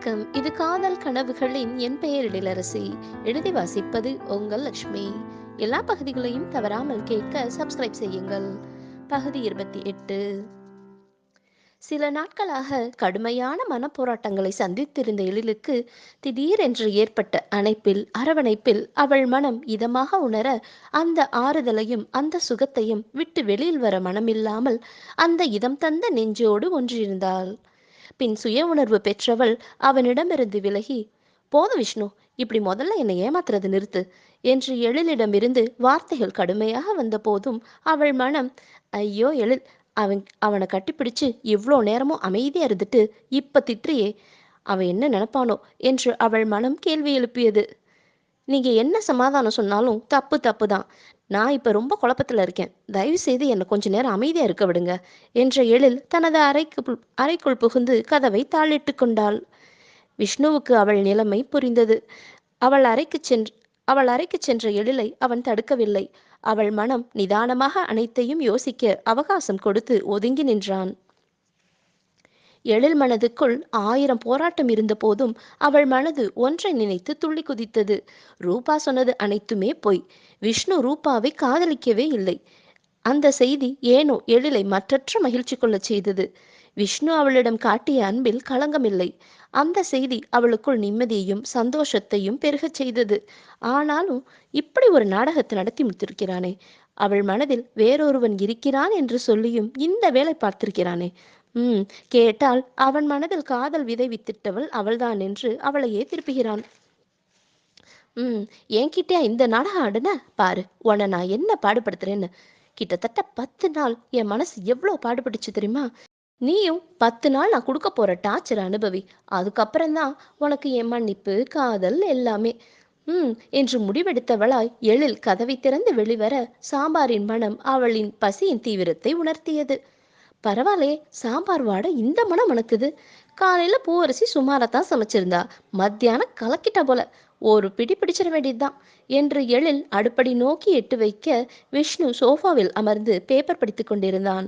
வணக்கம். இது காதல் கனவுகளின் என் பெயர் எழிலரசி. எழுதி வாசிப்பது உங்கள் லக்ஷ்மி. எல்லா பகுதிகளையும் தவறாமல் கேட்க சப்ஸ்கிரைப் செய்யுங்கள். பகுதி 28. சில நாட்களாக கடுமையான மனப்போராட்டங்களை சந்தித்திருந்த எழிலுக்கு திடீரென்று ஏற்பட்ட அரவணைப்பில் அவள் மனம் இதமாக உணர, அந்த ஆறுதலையும் அந்த சுகத்தையும் விட்டு வெளியில் வர மனமில்லாமல் அந்த இதம் தந்த நெஞ்சோடு ஒன்றிருந்தாள். பின் சுய உணர்வு பெற்றவள் அவனிடமிருந்து விலகி, போது விஷ்ணு, இப்படி முதல்ல என்னை ஏமாத்துறது நிறுத்து என்று எழிலிடமிருந்து வார்த்தைகள் கடுமையாக வந்த போதும் அவள் மனம், ஐயோ எழில், அவனை கட்டிப்பிடிச்சு இவ்வளோ நேரமும் அமைதியா இருந்துட்டு இப்ப திட்டுறியே, அவன் என்ன நினைப்பானோ என்று அவள் மனம் கேள்வி எழுப்பியது. நீங்க என்ன சமாதானம் சொன்னாலும் தப்பு தப்பு தான். நான் இப்ப ரொம்ப குழப்பத்துல இருக்கேன். தயவு செய்து என்னை கொஞ்ச நேரம் அமைதியா இருக்க விடுங்க என்ற எழில் தனது அறைக்குள் புகுந்து கதவை தாளிட்டு கொண்டாள். விஷ்ணுவுக்கு அவள் நிலைமை புரிந்தது. அவள் அறைக்கு சென்று அவள் அறைக்கு சென்ற எழிலை அவன் தடுக்கவில்லை. அவள் மனம் நிதானமாக அனைத்தையும் யோசிக்க அவகாசம் கொடுத்து ஒதுங்கி நின்றான். எழில் மனதுக்குள் 1000 போராட்டம் இருந்த போதும் அவள் மனது ஒன்றை நினைத்து துள்ளி குதித்தது. ரூபா சொன்னது அனைத்துமே பொய். விஷ்ணு ரூபாவை காதலிக்கவே இல்லை. அந்த செய்தி ஏனோ எழிலை மற்றற்ற மகிழ்ச்சி கொள்ளச் செய்தது. விஷ்ணு அவளிடம் காட்டிய அன்பில் களங்கமில்லை. அந்த செய்தி அவளுக்குள் நிம்மதியையும் சந்தோஷத்தையும் பெருகச் செய்தது. ஆனாலும் இப்படி ஒரு நாடகத்தை நடத்தி முடித்திருக்கிறானே, அவள் மனதில் வேறொருவன் இருக்கிறான் என்று சொல்லியும் இந்த வேலை பார்த்திருக்கிறானே. கேட்டால் அவன் மனதில் காதல் விதை வித்திட்டவள் அவள்தான் என்று அவளையே திருப்புகிறான். என்கிட்டயா இந்த நாடகம் ஆடுன? பாரு, உன்னை நான் என்ன பாடுபடுத்துறேன்னு. கிட்டத்தட்ட 10 நாள் என் மனசு எவ்வளவு பாடுபட்டுச்சு தெரியுமா? நீயும் 10 நாள் நான் கொடுக்க போற டார்ச்சர் அனுபவி. அதுக்கப்புறம்தான் உனக்கு என் மன்னிப்பு, காதல் எல்லாமே. என்று முடிவெடுத்தவளாய் எழில் கதவை திறந்து வெளிவர சாம்பாரின் மனம் அவளின் பசியின் தீவிரத்தை உணர்த்தியது. பரவாயில்லையே, சாம்பார் வாடை இந்த மனம் மணக்குது. காலையில பூவரசி சுமாரத்தான் சமைச்சிருந்தா, மத்தியானம் கலக்கிட்டா போல, ஒரு பிடி பிடிச்சிட வேண்டியதுதான் என்று எழில் அடுப்படி நோக்கி எட்டு வைக்க விஷ்ணு சோஃபாவில் அமர்ந்து பேப்பர் படித்துக் கொண்டிருந்தான்.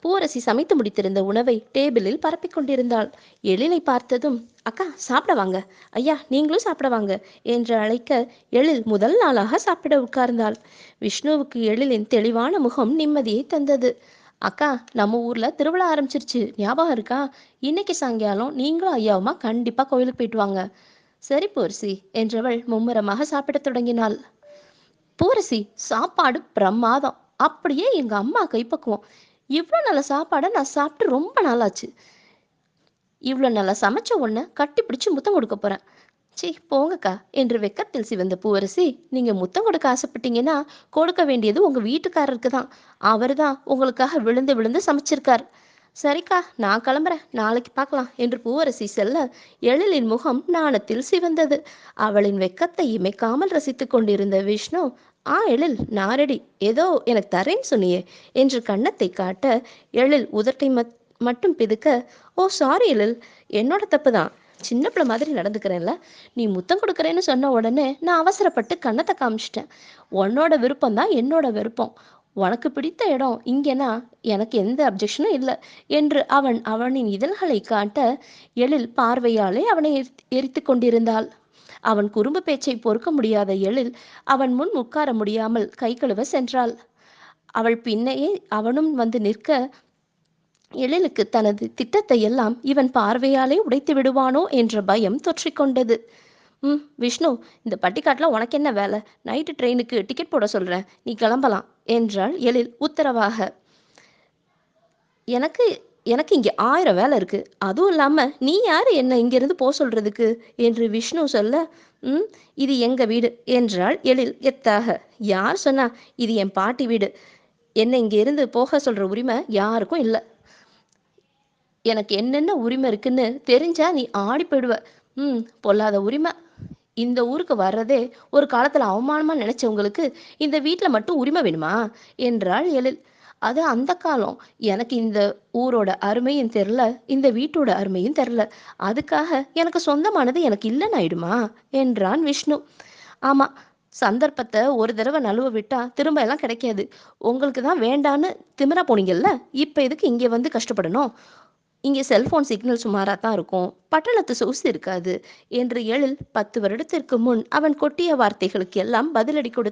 பூவரசி சமைத்து முடித்திருந்த உணவை டேபிளில் பரப்பிக் கொண்டிருந்தாள். எழிலை பார்த்ததும், அக்கா சாப்பிட வாங்க, ஐயா நீங்களும் சாப்பிட வாங்க என்று அழைக்க எழில் முதல் நாளாக சாப்பிட உட்கார்ந்தாள். விஷ்ணுவுக்கு எழிலின் தெளிவான முகம் நிம்மதியை தந்தது. அக்கா, நம்ம ஊர்ல திருவிழா ஆரம்பிச்சிருச்சு, ஞாபகம் இருக்கா? இன்னைக்கு சாயங்காலம் நீங்களும் ஐயாவுமா கண்டிப்பா கோயிலுக்கு போயிட்டு வாங்க. சரி பூரசி என்றவள் மும்முரமாக சாப்பிட தொடங்கினாள். பூரசி, சாப்பாடு பிரமாதம், அப்படியே எங்க அம்மா கைப்பக்குவம். இவ்வளோ நல்ல சாப்பாடை நான் சாப்பிட்டு ரொம்ப நாளாச்சு. இவ்வளோ நல்லா சமைச்ச உடனே கட்டி பிடிச்சு முத்தம் கொடுக்க போறேன். சீ போங்கக்கா என்று வெக்கத்தில் சிவந்த பூவரசி, நீங்க முத்தம் கொடுக்க ஆசைப்பட்டீங்கன்னா கொடுக்க வேண்டியது உங்க வீட்டுக்காரருக்கு தான். அவர் தான் உங்களுக்காக விழுந்து விழுந்து சமைச்சிருக்கார். சரிக்கா, நான் கிளம்புறேன், நாளைக்கு பார்க்கலாம் என்று பூவரசி செல்ல எழிலின் முகம் நாணத்தில் சிவந்தது. அவளின் வெக்கத்தை இமைக்காமல் ரசித்து கொண்டிருந்த விஷ்ணு, எழில் நான் ரெடி, ஏதோ எனக்கு தரேன்னு சொன்னியே என்று கன்னத்தை காட்ட எழில் உதட்டை மட்டும் பிதுக்க, ஓ சாரி எழில், என்னோட தப்பு தான், சின்ன பிள்ளை மாதிரி நடந்துக்கிறேன்ல. நீ முத்தம் கொடுக்குறேன்னு சொன்ன உடனே நான் அவசரப்பட்டு கன்னத்தை காமிச்சிட்டேன். உன்னோட விருப்பம் தான் என்னோட விருப்பம். உனக்கு பிடித்த இடம் இங்கேனா எனக்கு எந்த அப்ஜெக்ஷனும் இல்லை என்று அவனின் இதழ்களை காட்ட எழில் பார்வையாலே அவனை எரித்து கொண்டிருந்தாள். அவன் குறும்பு பேச்சை பொறுக்க முடியாத எழில் அவன் முன் உட்கார முடியாமல் கை கழுவ சென்றாள். அவள் பின்னையே அவனும் வந்து நிற்க எழிலுக்கு தனது திட்டத்தை எல்லாம் இவன் பார்வையாலே உடைத்து விடுவானோ என்ற பயம் தொற்றிக்கொண்டது. விஷ்ணு, இந்த பட்டிக்காட்டில் உனக்கு என்ன வேலை? நைட்டு ட்ரெயினுக்கு டிக்கெட் போட சொல்றேன், நீ கிளம்பலாம் என்றாள் எழில் உத்தரவாக. எனக்கு எனக்கு இங்கே 1000 வேலை இருக்கு. அதுவும் இல்லாம நீ யாரு என்ன இங்கிருந்து போக சொல்றதுக்கு என்று விஷ்ணு சொல்ல, இது எங்க வீடு என்றாள் எழில் எத்தாக. யார் சொன்னா? இது என் பாட்டி வீடு. என்னை இங்க இருந்து போக சொல்ற உரிமை யாருக்கும் இல்லை. எனக்கு என்னென்ன உரிமை இருக்குன்னு தெரிஞ்சா நீ ஆடி போயிடுவ. பொல்லாத உரிமை. இந்த ஊருக்கு வர்றதே ஒரு காலத்துல அவமானமா நினைச்சவங்களுக்கு இந்த வீட்டுல மட்டும் உரிமை வேணுமா என்றாள் எழில். அது அந்த காலம். எனக்கு இந்த ஊரோட அருமையும் தெரில, இந்த வீட்டோட அருமையும் தெரில. அதுக்காக எனக்கு சொந்தமானது எனக்கு இல்லைன்னு ஆயிடுமா என்றான் விஷ்ணு. ஆமா, சந்தர்ப்பத்தை ஒரு தடவை நழுவ விட்டா திரும்ப எல்லாம் கிடைக்காது. உங்களுக்கு தான் வேண்டான்னு திமிரா போனீங்கல்ல, இப்ப எதுக்கு இங்க வந்து கஷ்டப்படணும்? இங்கே செல்போன் சிக்னல் சுமாராக தான் இருக்கும், பட்டணத்து சொகுசு இருக்காது என்று எழில் 10 வருடத்திற்கு முன் அவன் கொட்டிய வார்த்தைகளுக்கு எல்லாம் பதிலடி கொடு.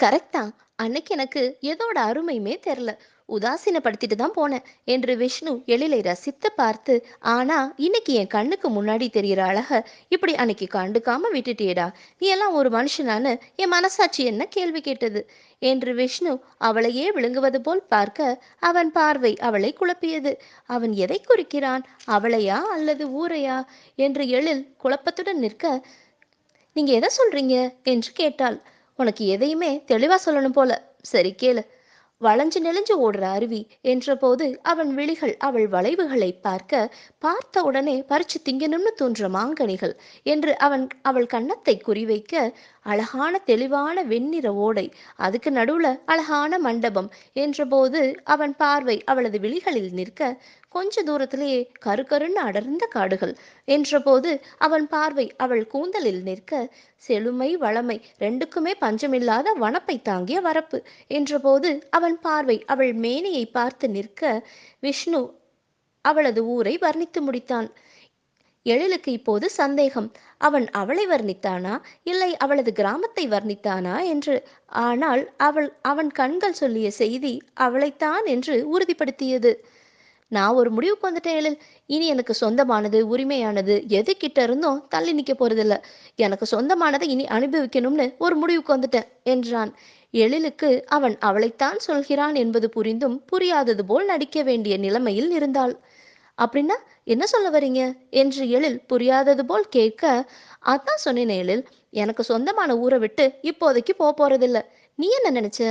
கரெக்ட் தான். அன்னைக்கு எனக்கு எதோட அருமையுமே தெரியல. உதாசீனப்படுத்திட்டு தான் போனேன் என்று விஷ்ணு எழிலை ரசித்து பார்த்து, ஆனா இன்னைக்கு என் கண்ணுக்கு முன்னாடி தெரியிற அழக இப்படி அன்னைக்கு கண்டுக்காம விட்டுட்டியேடா. நீ எல்லாம் ஒரு மனுஷனான்னு என் மனசாட்சி என்ன கேள்வி கேட்டது என்று விஷ்ணு அவளையே விழுங்குவது போல் பார்க்க, அவன் பார்வை அவளை குழப்பியது. அவன் எதை குறிக்கிறான்? அவளையா அல்லது ஊரையா என்று எழில் குழப்பத்துடன் நிற்க, நீங்க எதை சொல்றீங்க என்று கேட்டாள். உனக்கு எதையுமே தெளிவா சொல்லணும் போல. சரி கேளு. வளைஞ்சு நெளிஞ்சு ஓடுற அருவி என்றபோது அவன் விழிகள் அவள் வளைவுகளை பார்த்த உடனே பறிச்சு திங்கணும்னு தோன்ற மாங்கனிகள் என்று அவள் கன்னத்தை குறிவைக்க, அழகான தெளிவான வெண்ணிற ஓடை, அதுக்கு நடுவுல அழகான மண்டபம் என்றபோது அவன் பார்வை அவளது விழிகளில் நிற்க, கொஞ்ச தூரத்திலேயே கருகருன்னு அடர்ந்த காடுகள் என்றபோது அவன் பார்வை அவள் கூந்தலில் நிற்க, செழுமை வளமை ரெண்டுக்குமே பஞ்சமில்லாத வனப்பை தாங்கிய வரப்பு என்றபோது அவன் பார்வை அவள் மேனியை பார்த்து நிற்க, விஷ்ணு அவளது ஊரை வர்ணித்து முடித்தான். எழிலுக்கு இப்போது சந்தேகம், அவன் அவளை வர்ணித்தானா இல்லை அவளது கிராமத்தை வர்ணித்தானா என்று. ஆனால் அவன் கண்கள் சொல்லிய செய்தி அவளைத்தான் என்று உறுதிப்படுத்தியது. நான் ஒரு முடிவுக்கு வந்துட்டேன் எழில். இனி எனக்கு சொந்தமானது உரிமையானது எது கிட்ட இருந்தும் தள்ளி நிக்க போறதில்ல. எனக்கு சொந்தமானதை இனி அனுபவிக்கணும்னு ஒரு முடிவுக்கு வந்துட்டேன் என்றான். எழிலுக்கு அவன் அவளைத்தான் சொல்கிறான் என்பது புரிந்தும் புரியாதது போல் நடிக்க வேண்டிய நிலைமையில் இருந்தாள். அப்படின்னா என்ன சொல்ல வரீங்க என்று எழில் புரியாதது போல் கேட்க, அதான் சொன்னேன் எழில், எனக்கு சொந்தமான ஊரை விட்டு இப்போதைக்கு போறதில்ல. நீ என்ன நினைச்ச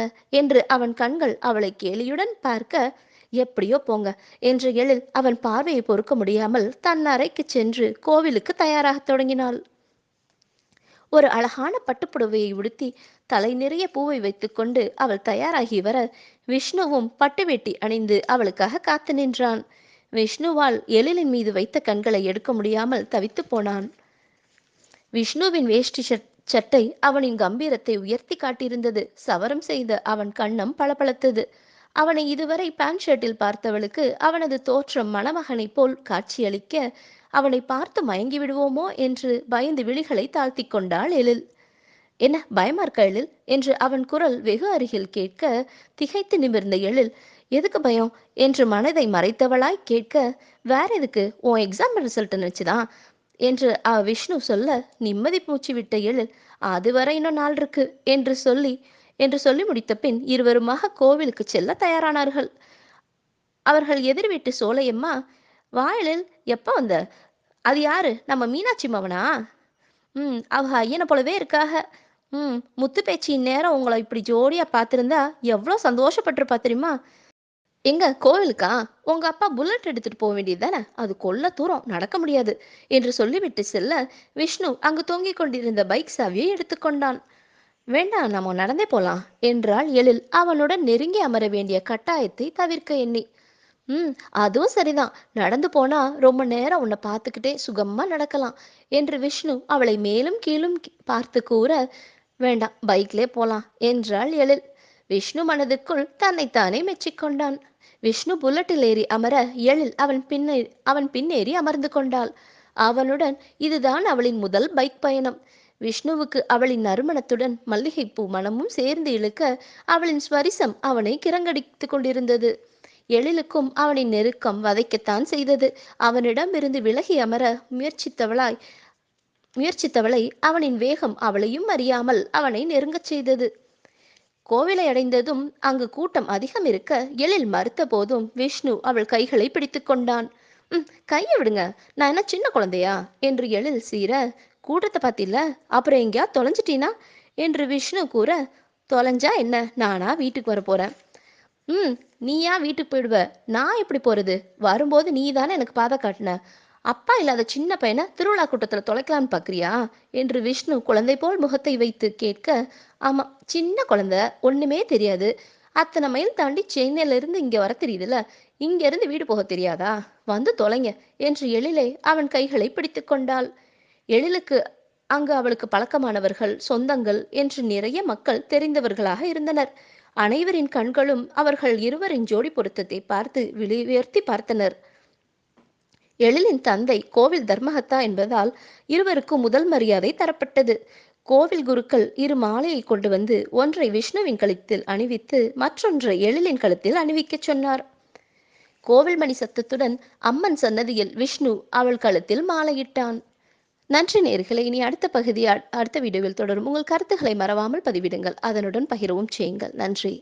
என்று அவன் கண்கள் அவளை கேலியுடன் பார்க்க, எப்படியோ போங்க என்று எழில் அவன் பார்வையை பொறுக்க முடியாமல் தன் அறைக்கு சென்று கோவிலுக்கு தயாராகத் தொடங்கினாள். ஒரு அழகான பட்டுப்புடவையை உடுத்தி தலை நிறைய பூவை வைத்துக்கொண்டு அவள் தயாராகி வர, விஷ்ணுவும் பட்டு வேட்டி அணிந்து அவளுக்காக காத்து நின்றான். விஷ்ணுவால் எழிலின் மீது வைத்த கண்களை எடுக்க முடியாமல் தவித்து போனான். விஷ்ணுவின் வேஷ்டி சட்டை அவனின் கம்பீரத்தை உயர்த்தி காட்டியிருந்தது. சவரம் செய்த அவன் கன்னம் பளபளத்தது. அவனை இதுவரை பேண்ட் ஷர்ட்டில் பார்த்தவளுக்கு அவனது தோற்றம் மணமகனைப் போல் காட்சியளிக்க, அவனை பார்த்து மயங்கி விடுவோமோ என்று பயந்து விழிகளை தாழ்த்தி கொண்டாள் எழில். என்ன பயமா இருக்கா எழில் என்று அவன் குரல் வெகு அருகில் கேட்க, திகைத்து நிமிர்ந்த எழில், எதுக்கு பயம் என்று மனதை மறைத்தவளாய் கேட்க, வேற எதுக்கு, உன் எக்ஸாம் ரிசல்ட் நினைச்சுதான் என்று விஷ்ணு சொல்ல, நிம்மதி மூச்சு விட்ட எழில், அதுவரை இன்னும் நாள் இருக்கு என்று சொல்லி முடித்த பின் இருவருமாக கோவிலுக்கு செல்ல தயாரானார்கள். அவர்கள் எதிர் வீட்டு சோலையம்மா, வாயிலில் எப்ப வந்த? அது யாரு, நம்ம மீனாட்சி மவனா? அவ ஐயனை போலவே இருக்காக. முத்து பேச்சு இந்நேரம் உங்களை இப்படி ஜோடியா பார்த்திருந்தா எவ்வளோ சந்தோஷப்பட்டிருப்பா தெரியுமா? எங்க கோவிலுக்கா? உங்க அப்பா புல்லட் எடுத்துட்டு போக வேண்டியது தானே, அது கொல்ல தூரம், நடக்க முடியாது என்று சொல்லிவிட்டு செல்ல, விஷ்ணு அங்கு தொங்கிக் கொண்டிருந்த பைக் சாவியை எடுத்துக்கொண்டான். வேண்டாம், நம்ம நடந்தே போலாம் என்றாள் எழில் அவனுடன் நெருங்கி அமர வேண்டிய கட்டாயத்தை தவிர்க்க எண்ணி. அதுவும் சரிதான், நடந்து போனா ரொம்ப நேரம் உன்னை பார்த்துக்கிட்டே சுகமா நடக்கலாம் என்று விஷ்ணு அவளை மேலும் கீழும் பார்த்து கூற, வேண்டாம் பைக்லே போலாம் என்றாள் எழில். விஷ்ணு மனதுக்குள் தன்னைத்தானே மெச்சிக்கொண்டான். விஷ்ணு புல்லட்டில் ஏறி அமர எழில் அவன் பின்னேறி அமர்ந்து கொண்டாள். அவனுடன் இதுதான் அவளின் முதல் பைக் பயணம். விஷ்ணுவுக்கு அவளின் நறுமணத்துடன் மல்லிகைப்பூ மனமும் சேர்ந்து இழுக்க, அவளின் ஸ்வரிசம் அவனை கிறங்கடித்து கொண்டிருந்தது. எழிலுக்கும் அவனின் நெருக்கம் வதைக்கத்தான் செய்தது. அவனிடம் இருந்து விலகி அமர முயற்சித்தவளை அவனின் வேகம் அவளையும் அறியாமல் அவனை நெருங்கச் செய்தது. கோவிலை அடைந்ததும் அங்கு கூட்டம் அதிகம் இருக்க எழில் மறுத்த போதும் விஷ்ணு அவள் கைகளை பிடித்து கொண்டான். கையை விடுங்க, நான் என்ன சின்ன குழந்தையா என்று எழில் சீர, கூட்டத்தை பார்த்தில்ல, அப்புறம் எங்கேயா தொலைஞ்சிட்டீனா என்று விஷ்ணு கூற, தொலைஞ்சா என்ன, நானா வீட்டுக்கு வர போறேன். நீயா வீட்டுக்கு போயிடுவ, நான் எப்படி போறது? வரும்போது நீ தானே எனக்கு பாதை காட்டின. அப்பா இல்லாத சின்ன பையனை திருவிழா கூட்டத்தில் தொலைக்கலான்னு பார்க்குறியா என்று விஷ்ணு குழந்தை போல் முகத்தை வைத்து கேட்க, ஆமாம், சின்ன குழந்தை, ஒன்றுமே தெரியாது. அத்தனை மைல் தாண்டி சென்னையிலிருந்து இங்கே வர தெரியுதுல்ல, இங்கேருந்து வீடு போக தெரியாதா? வந்து தொலைங்க என்று எழிலை அவன் கைகளை பிடித்து கொண்டாள். எழிலுக்கு அங்கு அவளுக்கு பழக்கமானவர்கள், சொந்தங்கள் என்று நிறைய மக்கள் தெரிந்தவர்களாக இருந்தனர். அனைவரின் கண்களும் அவர்கள் இருவரின் ஜோடி பொருத்தத்தை பார்த்து விழி உயர்த்தி பார்த்தனர். எழிலின் தந்தை கோவில் தர்மஹத்தா என்பதால் இருவருக்கும் முதல் மரியாதை தரப்பட்டது. கோவில் குருக்கள் இரு மாலையை கொண்டு வந்து ஒன்றை விஷ்ணுவின் கழுத்தில் அணிவித்து மற்றொன்றை எழிலின் கழுத்தில் அணிவிக்கச் சொன்னார். கோவில் மணி சத்தத்துடன் அம்மன் சன்னதியில் விஷ்ணு அவள் கழுத்தில் மாலையிட்டான். நன்றி நேயர்களே. இனி அடுத்த பகுதி அடுத்த வீடியோவில் தொடரும். உங்கள் கருத்துக்களை மறவாமல் பதிவிடுங்கள். அதனுடன் பகிரவும் செய்யுங்கள். நன்றி.